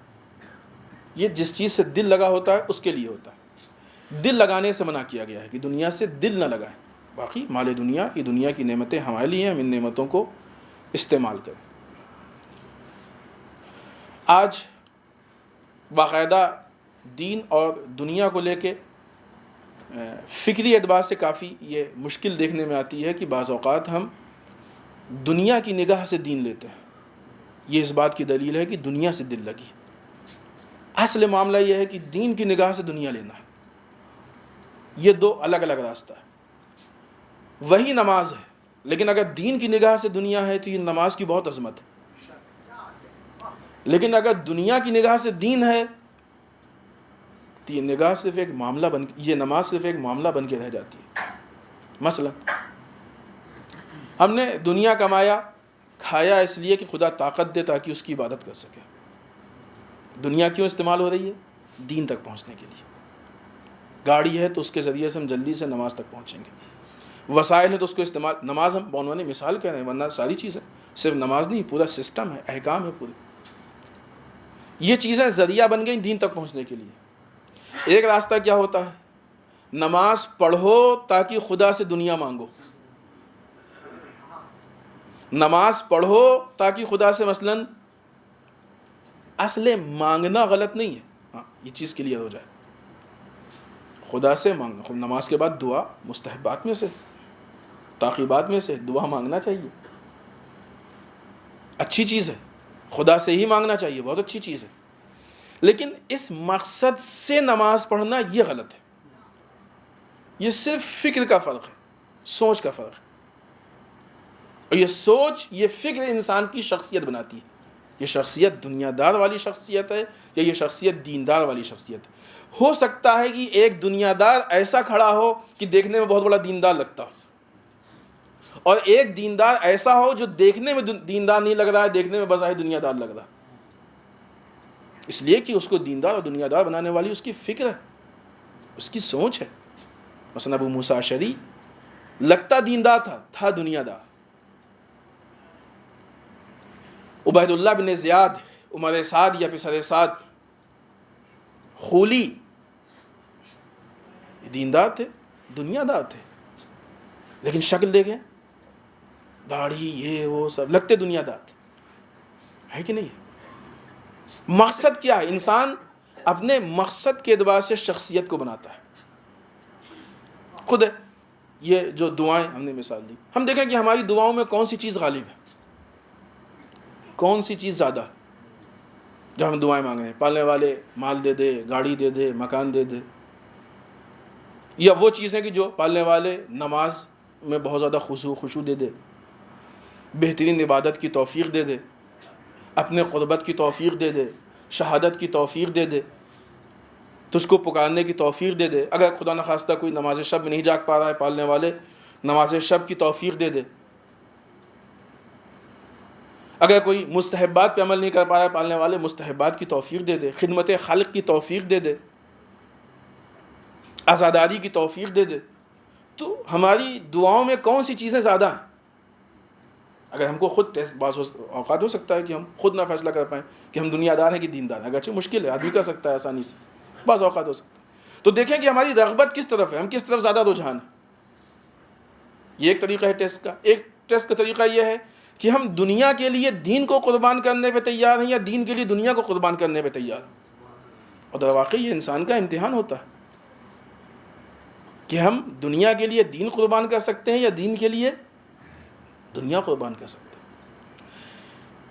S1: یہ جس چیز سے دل لگا ہوتا ہے اس کے لیے ہوتا ہے. دل لگانے سے منع کیا گیا ہے کہ دنیا سے دل نہ لگائیں. باقی مال دنیا، یہ دنیا کی نعمتیں ہمارے لیے ہیں، ہم ان نعمتوں کو استعمال کریں. آج باقاعدہ دین اور دنیا کو لے کے فکری اعتبار سے کافی یہ مشکل دیکھنے میں آتی ہے کہ بعض اوقات ہم دنیا کی نگاہ سے دین لیتے ہیں. یہ اس بات کی دلیل ہے کہ دنیا سے دل لگی. اصل معاملہ یہ ہے کہ دین کی نگاہ سے دنیا لینا ہے. یہ دو الگ الگ راستہ ہے. وہی نماز ہے، لیکن اگر دین کی نگاہ سے دنیا ہے تو یہ نماز کی بہت عظمت ہے. لیکن اگر دنیا کی نگاہ سے دین ہے تو یہ نگاہ صرف ایک معاملہ یہ نماز صرف ایک معاملہ بن کے رہ جاتی ہے. مثلا ہم نے دنیا کمایا کھایا اس لیے کہ خدا طاقت دے تاکہ اس کی عبادت کر سکے. دنیا کیوں استعمال ہو رہی ہے؟ دین تک پہنچنے کے لیے. گاڑی ہے تو اس کے ذریعے سے ہم جلدی سے نماز تک پہنچیں گے. وسائل ہے تو اس کو استعمال، نماز ہم بونوں نے مثال کہہ رہے ہیں، ورنہ ساری چیزیں صرف نماز نہیں، پورا سسٹم ہے، احکام ہے پورے. یہ چیزیں ذریعہ بن گئیں دین تک پہنچنے کے لیے. ایک راستہ کیا ہوتا ہے؟ نماز پڑھو تاکہ خدا سے دنیا مانگو. نماز پڑھو تاکہ خدا سے مثلاً اصل مانگنا غلط نہیں ہے، ہاں یہ چیز کلیئر ہو جائے. خدا سے مانگنا، نماز کے بعد دعا مستحبات میں سے، تعقیبات میں سے دعا مانگنا چاہیے، اچھی چیز ہے. خدا سے ہی مانگنا چاہیے، بہت اچھی چیز ہے. لیکن اس مقصد سے نماز پڑھنا یہ غلط ہے. یہ صرف فکر کا فرق ہے، سوچ کا فرق ہے. اور یہ سوچ، یہ فکر انسان کی شخصیت بناتی ہے. یہ شخصیت دنیا دار والی شخصیت ہے یا یہ شخصیت دیندار والی شخصیت ہے. ہو سکتا ہے کہ ایک دنیا دار ایسا کھڑا ہو کہ دیکھنے میں بہت بڑا دیندار لگتا ہو، اور ایک دیندار ایسا ہو جو دیکھنے میں دیندار نہیں لگ رہا ہے، دیکھنے میں بظاہر دنیا دار لگ رہا ہے. اس لیے کہ اس کو دیندار اور دنیا دار بنانے والی اس کی فکر ہے، اس کی سوچ ہے. مثلا ابو موسیٰ اشعری لگتا دیندار تھا دنیا دار. عبید اللہ بن زیاد، عمر سعد یا پسر سعد، خولی دیندار تھے، دنیا دار تھے، لیکن شکل دیکھیں، داڑھی یہ وہ سب، لگتے دنیا دار تھے. ہے کہ نہیں؟ مقصد کیا ہے؟ انسان اپنے مقصد کے اعتبار سے شخصیت کو بناتا ہے. خود یہ جو دعائیں ہم نے مثال دی، ہم دیکھیں کہ ہماری دعاؤں میں کون سی چیز غالب ہے، کون سی چیز زیادہ ہے. جب ہم دعائیں مانگ رہے ہیں، پالنے والے مال دے دے، گاڑی دے دے، مکان دے دے، یا وہ چیزیں کہ جو پالنے والے نماز میں بہت زیادہ خشوع دے دے، بہترین عبادت کی توفیق دے دے، اپنے قربت کی توفیق دے دے، شہادت کی توفیق دے دے، تجھ کو پکارنے کی توفیق دے دے. اگر خدا نخواستہ کوئی نماز شب میں نہیں جاگ پا رہا ہے، پالنے والے نماز شب کی توفیق دے دے. اگر کوئی مستحبات پہ عمل نہیں کر پا رہا ہے، پالنے والے مستحبات کی توفیق دے دے، خدمت خلق کی توفیق دے دے، عزاداری کی توفیق دے دے. تو ہماری دعاؤں میں کون سی چیزیں زیادہ ہیں؟ اگر ہم کو خود بعض اوقات ہو سکتا ہے کہ ہم خود نہ فیصلہ کر پائیں کہ ہم دنیا دار ہیں کہ دیندار ہیں، اگرچہ مشکل ہے، آدمی کر سکتا ہے آسانی سے، بعض اوقات ہو سکتا ہے. تو دیکھیں کہ ہماری رغبت کس طرف ہے، ہم کس طرف زیادہ رجحان ہے. یہ ایک طریقہ ہے ٹیسٹ کا. ایک ٹیسٹ کا طریقہ یہ ہے کہ ہم دنیا کے لیے دین کو قربان کرنے پہ تیار ہیں یا دین کے لیے دنیا کو قربان کرنے پہ تیار ہیں. اور در واقع یہ انسان کا امتحان ہوتا ہے کہ ہم دنیا کے لیے دین قربان کر سکتے ہیں یا دین کے لیے دنیا قربان کر سکتے ہیں.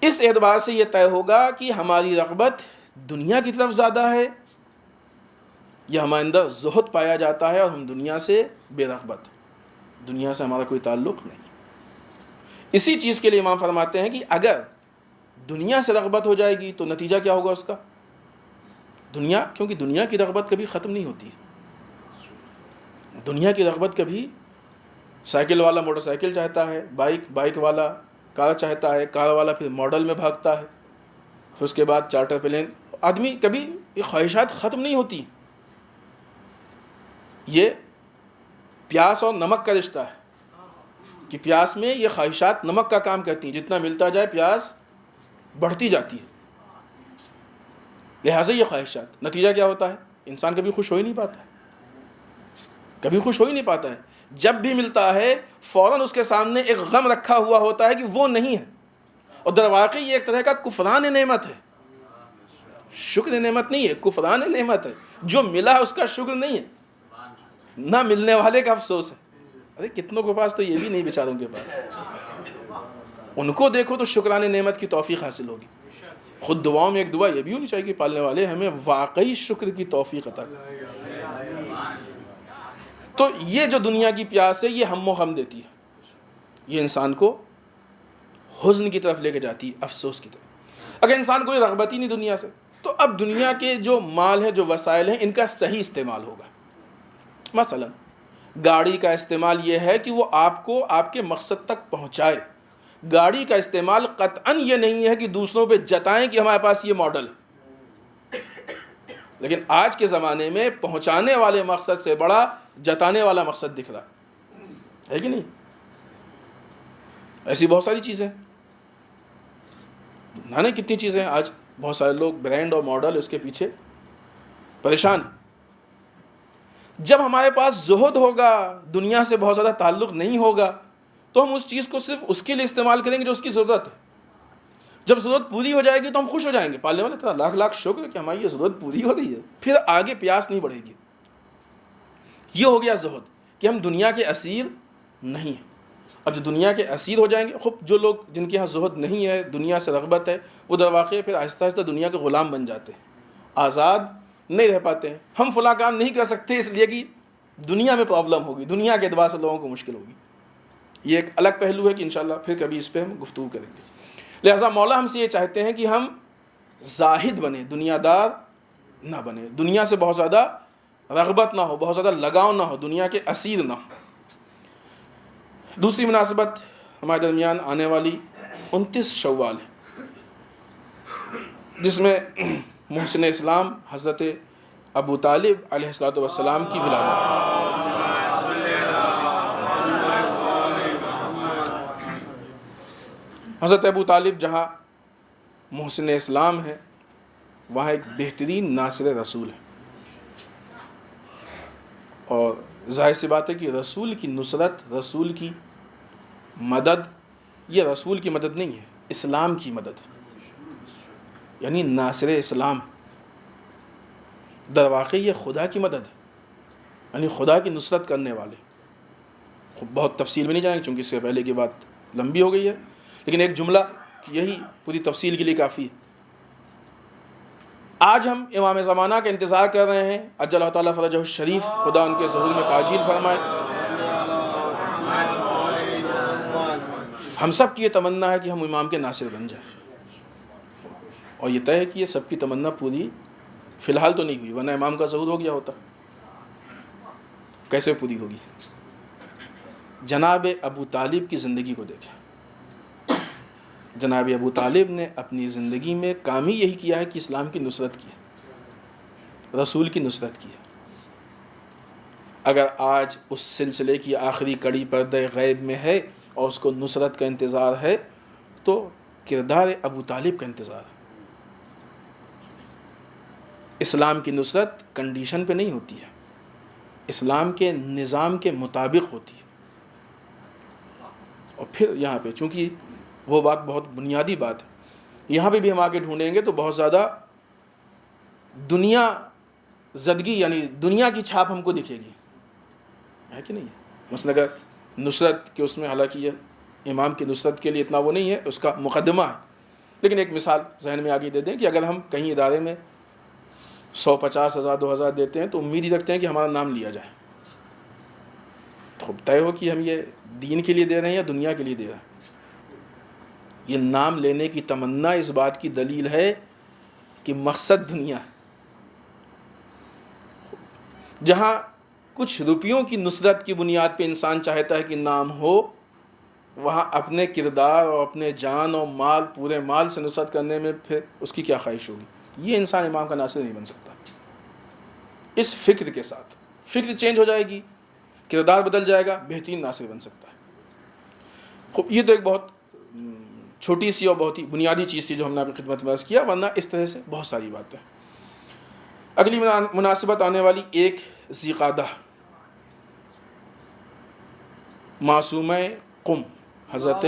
S1: اس اعتبار سے یہ طے ہوگا کہ ہماری رغبت دنیا کی طرف زیادہ ہے یا ہمارے اندر زہد پایا جاتا ہے اور ہم دنیا سے بے رغبت، دنیا سے ہمارا کوئی تعلق نہیں. اسی چیز کے لیے امام فرماتے ہیں کہ اگر دنیا سے رغبت ہو جائے گی تو نتیجہ کیا ہوگا اس کا؟ دنیا، کیونکہ دنیا کی رغبت کبھی ختم نہیں ہوتی. دنیا کی رغبت کبھی، سائیکل والا موٹر سائیکل چاہتا ہے، بائک والا کار چاہتا ہے، کار والا پھر ماڈل میں بھاگتا ہے، پھر اس کے بعد چارٹر پلین. آدمی کبھی یہ خواہشات ختم نہیں ہوتی. یہ پیاس اور نمک کا رشتہ ہے کہ پیاس میں یہ خواہشات نمک کا کام کرتی ہیں، جتنا ملتا جائے پیاس بڑھتی جاتی ہے. لہٰذا یہ خواہشات، نتیجہ کیا ہوتا ہے؟ انسان کبھی خوش ہو ہی نہیں پاتا ہے، کبھی خوش ہو ہی نہیں پاتا ہے. جب بھی ملتا ہے فوراً اس کے سامنے ایک غم رکھا ہوا ہوتا ہے کہ وہ نہیں ہے. اور در واقع یہ ایک طرح کا کفران نعمت ہے، شکر نعمت نہیں ہے، کفران نعمت ہے. جو ملا اس کا شکر نہیں ہے، نہ ملنے والے کا افسوس ہے. ارے کتنوں کے پاس تو یہ بھی نہیں بیچاروں کے پاس. ان کو دیکھو تو شکران نعمت کی توفیق حاصل ہوگی. خود دعاؤں میں ایک دعا یہ بھی ہونی چاہیے کہ پالنے والے ہمیں واقعی شکر کی توفیق عطا کریں. تو یہ جو دنیا کی پیاس ہے یہ ہم و غم دیتی ہے، یہ انسان کو حزن کی طرف لے کے جاتی ہے، افسوس کی طرف. اگر انسان کوئی رغبت ہی نہیں دنیا سے، تو اب دنیا کے جو مال ہے، جو وسائل ہیں، ان کا صحیح استعمال ہوگا. مثلا گاڑی کا استعمال یہ ہے کہ وہ آپ کو آپ کے مقصد تک پہنچائے. گاڑی کا استعمال قطعاً یہ نہیں ہے کہ دوسروں پہ جتائیں کہ ہمارے پاس یہ ماڈل. لیکن آج کے زمانے میں پہنچانے والے مقصد سے بڑا جتانے والا مقصد دکھ رہا ہے کہ نہیں؟ ایسی بہت ساری چیزیں نہ کتنی چیزیں ہیں. آج بہت سارے لوگ برانڈ اور ماڈل اس کے پیچھے پریشان ہیں. جب ہمارے پاس زہد ہوگا، دنیا سے بہت زیادہ تعلق نہیں ہوگا، تو ہم اس چیز کو صرف اس کے لیے استعمال کریں گے جو اس کی ضرورت ہے. جب ضرورت پوری ہو جائے گی تو ہم خوش ہو جائیں گے. پالنے والے تعالیٰ لاکھ لاکھ شکر کہ ہماری یہ ضرورت پوری ہو رہی ہے، پھر آگے پیاس نہیں بڑھے گی. یہ ہو گیا زہد کہ ہم دنیا کے اسیر نہیں ہیں. اور جو دنیا کے اسیر ہو جائیں گے، خب جو لوگ جن کے ہاں زہد نہیں ہے، دنیا سے رغبت ہے، وہ در واقع پھر آہستہ آہستہ دنیا کے غلام بن جاتے ہیں، آزاد نہیں رہ پاتے ہیں. ہم فلاں کام نہیں کر سکتے اس لیے کہ دنیا میں پرابلم ہوگی، دنیا کے اعتبار سے لوگوں کو مشکل ہوگی. یہ ایک الگ پہلو ہے کہ انشاءاللہ پھر کبھی اس پہ ہم گفتگو کریں گے. لہٰذا مولا ہم سے یہ چاہتے ہیں کہ ہم زاہد بنیں، دنیا دار نہ بنیں، دنیا سے بہت زیادہ رغبت نہ ہو، بہت زیادہ لگاؤ نہ ہو، دنیا کے اسیر نہ ہو. دوسری مناسبت ہمارے درمیان آنے والی 29 شوال ہے، جس میں محسن اسلام حضرت ابو طالب علیہ السلام کی ولادت ہے. حضرت ابو طالب جہاں محسن اسلام ہے، وہاں ایک بہترین ناصر رسول ہے. اور ظاہر سی بات ہے کہ رسول کی نصرت، رسول کی مدد، یہ رسول کی مدد نہیں ہے، اسلام کی مدد، یعنی ناصر اسلام. در واقع یہ خدا کی مدد ہے، یعنی خدا کی نصرت کرنے والے. بہت تفصیل میں نہیں جائیں گے چونکہ اس سے پہلے کی بات لمبی ہو گئی ہے، لیکن ایک جملہ یہی پوری تفصیل کے لیے کافی ہے. آج ہم امام زمانہ کا انتظار کر رہے ہیں، عجل اللہ تعالیٰ فرجہ الشریف، خدا ان کے ظہور میں تاجیل فرمائے. ہم سب کی یہ تمنا ہے کہ ہم امام کے ناصر بن جائیں، اور یہ طے ہے کہ یہ سب کی تمنا پوری فی الحال تو نہیں ہوئی، ورنہ امام کا ظہور ہو گیا ہوتا. کیسے پوری ہوگی؟ جناب ابو طالب کی زندگی کو دیکھیں. جناب ابو طالب نے اپنی زندگی میں کام ہی یہی کیا ہے کہ اسلام کی نصرت کی ہے، رسول کی نصرت کی ہے. اگر آج اس سلسلے کی آخری کڑی پردہ غیب میں ہے اور اس کو نصرت کا انتظار ہے، تو کردار ابو طالب کا انتظار ہے. اسلام کی نصرت کنڈیشن پہ نہیں ہوتی ہے، اسلام کے نظام کے مطابق ہوتی ہے. اور پھر یہاں پہ چونکہ وہ بات بہت بنیادی بات ہے، یہاں پہ بھی ہم آگے ڈھونڈیں گے تو بہت زیادہ دنیا زدگی، یعنی دنیا کی چھاپ ہم کو دکھے گی، ہے کہ نہیں؟ مثلا اگر نصرت کے اس میں، حالانکہ یہ امام کی نصرت کے لیے اتنا وہ نہیں ہے، اس کا مقدمہ ہے، لیکن ایک مثال ذہن میں آگے دے دیں کہ اگر ہم کہیں ادارے میں 150 ہزار 2000 دیتے ہیں تو امید ہی رکھتے ہیں کہ ہمارا نام لیا جائے. تو طے ہو کہ ہم یہ دین کے لیے دے رہے ہیں یا دنیا کے لیے دے رہے ہیں. یہ نام لینے کی تمنا اس بات کی دلیل ہے کہ مقصد دنیا ہے. جہاں کچھ روپیوں کی نصرت کی بنیاد پہ انسان چاہتا ہے کہ نام ہو، وہاں اپنے کردار اور اپنے جان اور مال، پورے مال سے نصرت کرنے میں پھر اس کی کیا خواہش ہوگی؟ یہ انسان امام کا ناصر نہیں بن سکتا. اس فکر کے ساتھ فکر چینج ہو جائے گی، کردار بدل جائے گا، بہترین ناصر بن سکتا ہے. خوب، یہ تو ایک بہت چھوٹی سی اور بہت ہی بنیادی چیز تھی جو ہم نے آپ کی خدمت میں عرض کیا، ورنہ اس طرح سے بہت ساری باتیں. اگلی مناسبت آنے والی 1 ذی قعدہ، معصومہ قم حضرت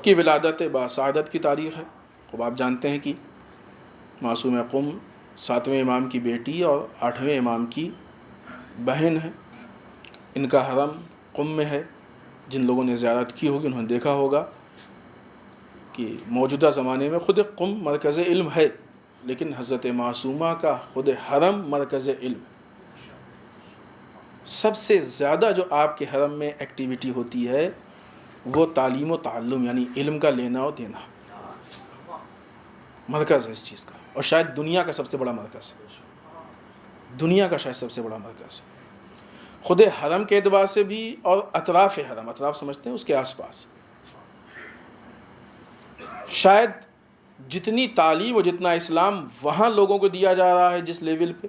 S1: کی ولادت باسعادت کی تاریخ ہے۔ خوب آپ جانتے ہیں کہ معصومہ قم 7ویں امام کی بیٹی اور 8ویں امام کی بہن ہے۔ ان کا حرم قم میں ہے۔ جن لوگوں نے زیارت کی ہوگی انہوں نے دیکھا ہوگا کہ موجودہ زمانے میں خود قم مرکز علم ہے، لیکن حضرت معصومہ کا خود حرم مرکز علم۔ سب سے زیادہ جو آپ کے حرم میں ایکٹیویٹی ہوتی ہے وہ تعلیم و تعلم، یعنی علم کا لینا اور دینا، مرکز ہے اس چیز کا، اور شاید دنیا کا سب سے بڑا مرکز ہے، دنیا کا شاید سب سے بڑا مرکز ہے، خود حرم کے اعتبار سے بھی اور اطراف حرم، اطراف سمجھتے ہیں اس کے آس پاس۔ شاید جتنی تعلیم اور جتنا اسلام وہاں لوگوں کو دیا جا رہا ہے جس لیول پہ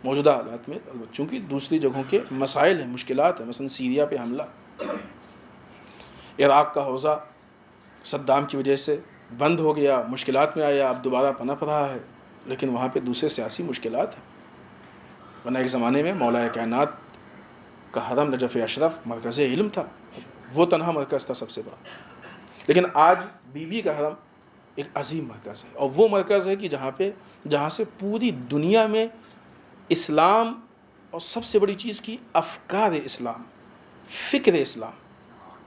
S1: موجودہ حالات میں، چونکہ دوسری جگہوں کے مسائل ہیں، مشکلات ہیں، مثلا سیریا پہ حملہ، عراق کا حوزہ صدام کی وجہ سے بند ہو گیا، مشکلات میں آیا، اب دوبارہ پنپ رہا ہے، لیکن وہاں پہ دوسرے سیاسی مشکلات ہیں۔ ورنہ ایک زمانے میں مولا کائنات کا حرم نجف اشرف مرکز علم تھا، وہ تنہا مرکز تھا سب سے بڑا، لیکن آج بی بی کا حرم ایک عظیم مرکز ہے، اور وہ مرکز ہے کہ جہاں سے پوری دنیا میں اسلام اور سب سے بڑی چیز کی افکار اسلام، فکر اسلام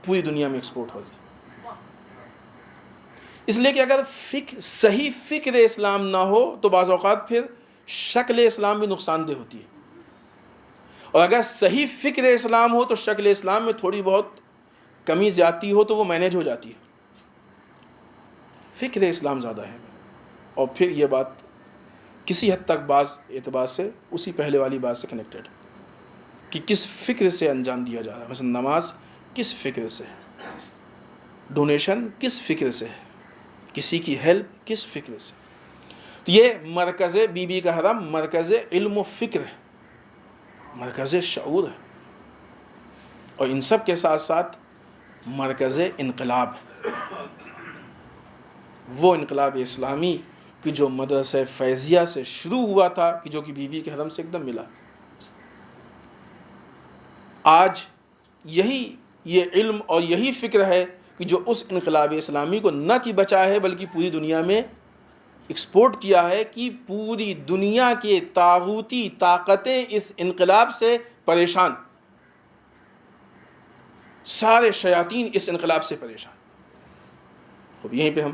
S1: پوری دنیا میں ایکسپورٹ ہوگی۔ اس لیے کہ اگر صحیح فکر اسلام نہ ہو تو بعض اوقات پھر شکل اسلام بھی نقصان دہ ہوتی ہے، اور اگر صحیح فکر اسلام ہو تو شکل اسلام میں تھوڑی بہت کمی زیادتی ہو تو وہ مینیج ہو جاتی ہے۔ فکر اسلام زیادہ ہے، اور پھر یہ بات کسی حد تک بعض اعتبار سے اسی پہلے والی بات سے کنیکٹڈ کہ کس فکر سے انجام دیا جا رہا ہے۔ مثلا نماز کس فکر سے ہے، ڈونیشن کس فکر سے ہے، کسی کی ہیلپ کس فکر سے۔ تو یہ مرکز بی بی کا حرم مرکز علم و فکر ہے، مرکز شعور ہے، اور ان سب کے ساتھ ساتھ مرکز انقلاب ہے، وہ انقلاب اسلامی کہ جو مدرسہ فیضیہ سے شروع ہوا تھا، کہ جو کہ بی بی کے حرم سے ایک دم ملا۔ آج یہ علم اور یہی فکر ہے کہ جو اس انقلاب اسلامی کو نہ کہ بچا ہے بلکہ پوری دنیا میں ایکسپورٹ کیا ہے، کہ پوری دنیا کے طاغوتی طاقتیں اس انقلاب سے پریشان، سارے شیاطین اس انقلاب سے پریشان۔ اب یہیں پہ ہم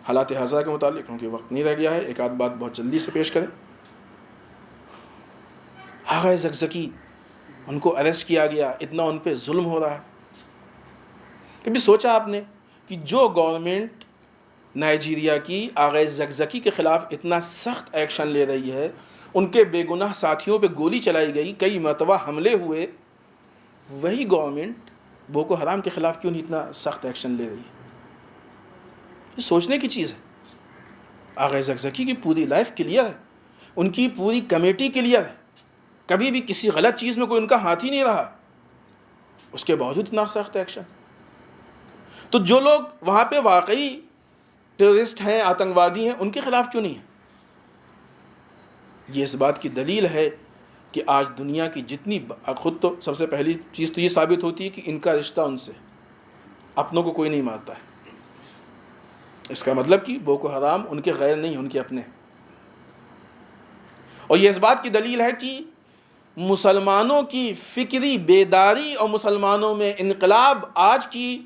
S1: حالات حاضرہ کے متعلق، کیونکہ وقت نہیں رہ گیا ہے، ایک آدھ بات بہت جلدی سے پیش کریں۔ آغا زکزکی، ان کو اریسٹ کیا گیا، اتنا ان پہ ظلم ہو رہا ہے۔ کبھی سوچا آپ نے کہ جو گورنمنٹ نائجیریا کی آغا زکزکی کے خلاف اتنا سخت ایکشن لے رہی ہے، ان کے بے گناہ ساتھیوں پہ گولی چلائی گئی، کئی مرتبہ حملے ہوئے، وہی گورنمنٹ بوکو حرام کے خلاف کیوں نہیں اتنا سخت ایکشن لے رہی ہے؟ یہ سوچنے کی چیز ہے۔ آغا زکزکی کی پوری لائف کلیئر ہے، ان کی پوری کمیٹی کلیئر ہے، کبھی بھی کسی غلط چیز میں کوئی ان کا ہاتھ ہی نہیں رہا، اس کے باوجود اتنا سخت ایکشن۔ تو جو لوگ وہاں پہ واقعی ٹیررسٹ ہیں، آتنکوادی ہیں، ان کے خلاف کیوں نہیں ہے؟ یہ اس بات کی دلیل ہے کہ آج دنیا کی جتنی خود تو سب سے پہلی چیز تو یہ ثابت ہوتی ہے کہ ان کا رشتہ ان سے، اپنوں کو کوئی نہیں مارتا ہے۔ اس کا مطلب کہ بوکو حرام ان کے غیر نہیں، ان کے اپنے۔ اور یہ اس بات کی دلیل ہے کہ مسلمانوں کی فکری بیداری اور مسلمانوں میں انقلاب آج کی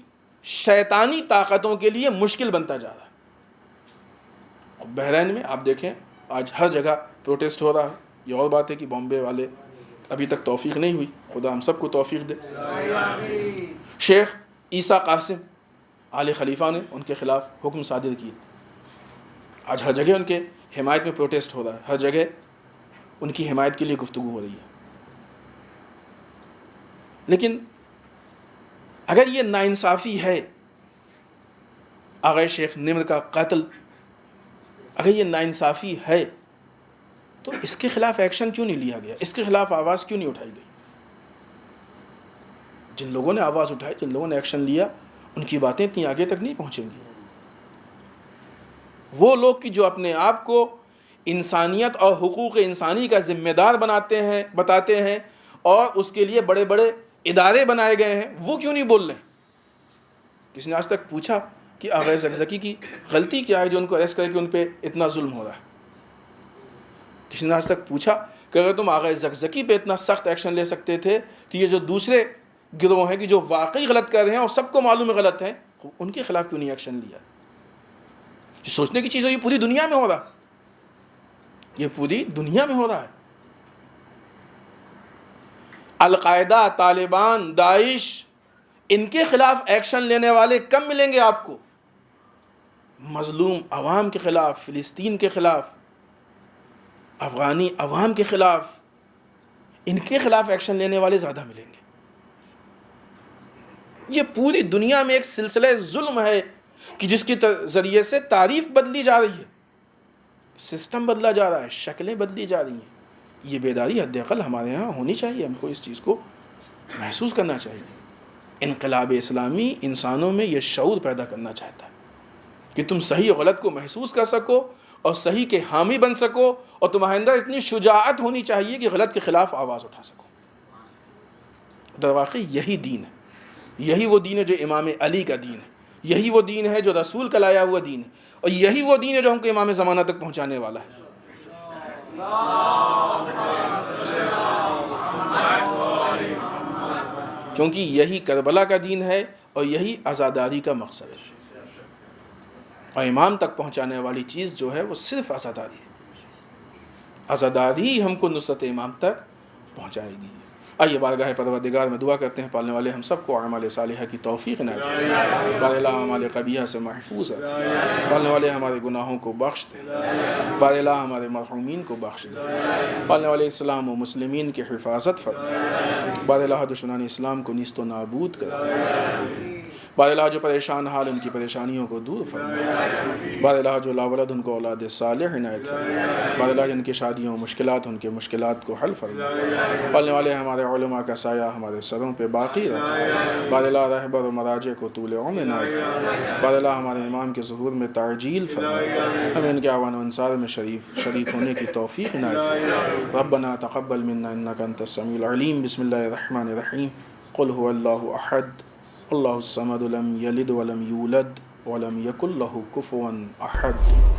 S1: شیطانی طاقتوں کے لیے مشکل بنتا جا رہا ہے۔ بحرین میں آپ دیکھیں آج ہر جگہ پروٹیسٹ ہو رہا ہے۔ یہ اور بات ہے کہ بامبے والے ابھی تک توفیق نہیں ہوئی، خدا ہم سب کو توفیق دے۔ شیخ عیسیٰ قاسم آل خلیفہ نے ان کے خلاف حکم صادر کیے، آج ہر جگہ ان کے حمایت میں پروٹیسٹ ہو رہا ہے، ہر جگہ ان کی حمایت کے لیے گفتگو ہو رہی ہے۔ لیکن اگر یہ ناانصافی ہے، آغا شیخ نمر کا قتل، اگر یہ ناانصافی ہے تو اس کے خلاف ایکشن کیوں نہیں لیا گیا؟ اس کے خلاف آواز کیوں نہیں اٹھائی گئی؟ جن لوگوں نے آواز اٹھائی، جن لوگوں نے ایکشن لیا، ان کی باتیں اتنی آگے تک نہیں پہنچیں گی۔ وہ لوگ کہ جو اپنے آپ کو انسانیت اور حقوق انسانی کا ذمہ دار بتاتے ہیں اور اس کے لیے بڑے بڑے ادارے بنائے گئے ہیں، وہ کیوں نہیں بول رہے؟ کسی نے آج تک پوچھا کہ آغا زکزکی کی غلطی کیا ہے جو ان کو ایسا کر کے ان پہ اتنا ظلم ہو رہا ہے؟ کسی نے آج تک پوچھا کہ اگر تم آغا زکزکی پہ اتنا سخت ایکشن لے سکتے تھے تو یہ جو دوسرے گروہ ہیں کہ جو واقعی غلط کر رہے ہیں اور سب کو معلوم ہے غلط ہیں، ان کے خلاف کیوں نہیں ایکشن لیا؟ یہ سوچنے کی چیز ہے، یہ پوری دنیا میں ہو رہا ہے، یہ پوری دنیا میں ہو رہا ہے۔ القاعدہ، طالبان، داعش، ان کے خلاف ایکشن لینے والے کم ملیں گے آپ کو۔ مظلوم عوام کے خلاف، فلسطین کے خلاف، افغانی عوام کے خلاف، ان کے خلاف ایکشن لینے والے زیادہ ملیں گے۔ یہ پوری دنیا میں ایک سلسلہ ظلم ہے کہ جس کے ذریعے سے تعریف بدلی جا رہی ہے، سسٹم بدلا جا رہا ہے، شکلیں بدلی جا رہی ہیں۔ یہ بیداری حد اقل ہمارے ہاں ہونی چاہیے، ہم کو اس چیز کو محسوس کرنا چاہیے۔ انقلاب اسلامی انسانوں میں یہ شعور پیدا کرنا چاہتا ہے کہ تم صحیح و غلط کو محسوس کر سکو اور صحیح کے حامی بن سکو، اور تمہارے اندر اتنی شجاعت ہونی چاہیے کہ غلط کے خلاف آواز اٹھا سکو۔ در واقع یہی دین ہے، یہی وہ دین ہے جو امام علی کا دین ہے، یہی وہ دین ہے جو رسول کا لایا ہوا دین ہے، اور یہی وہ دین ہے جو ہم کو امام زمانہ تک پہنچانے والا ہے۔ کیونکہ یہی کربلا کا دین ہے اور یہی عزاداری کا مقصد ہے، اور امام تک پہنچانے والی چیز جو ہے وہ صرف عزاداری ہے۔ عزاداری ہم کو نصرت امام تک پہنچائے گی۔ آئیے بارگاہ پروردگار میں دعا کرتے ہیں، پالنے والے ہم سب کو اعمال صالحہ کی توفیق عنایت فرمائے، بار الہ اعمال قبیحہ سے محفوظ رکھے، پالنے والے ہمارے گناہوں کو بخش دے، بار الہ ہمارے مرحومین کو بخش دے، پالنے والے اسلام و مسلمین کی حفاظت فرمائے، بار الہ دشمنان اسلام کو نیست و نابود کر دے، بار الہ جو پریشان حال ان کی پریشانیوں کو دور فرمائے، بار الہ جو لاولد ان کو اولاد صالح عنایت فرمائے، بار الہ جن کی شادیوں مشکلات ان کے مشکلات کو حل فرمائے، پالنے والے ہمارے علماء کا سایہ ہمارے سروں پہ باقی رکھے، بار الہ رہبر و مراجع کو طول عمر عنایت فرمائے، بار الہ ہمارے امام کے ظہور میں تعجیل فرمائے، ہمیں ان کے اعوان و انصار میں شریک ہونے کی توفیق عنایت فرمائے۔ ربنا تقبل منا انک انت السمیع العلیم۔ بسم اللہ الرحمن الرحیم۔ قل هو اللہ احد اللہ الصمد لم یلد ولم یولد ولم یکن لہ کفوا احد۔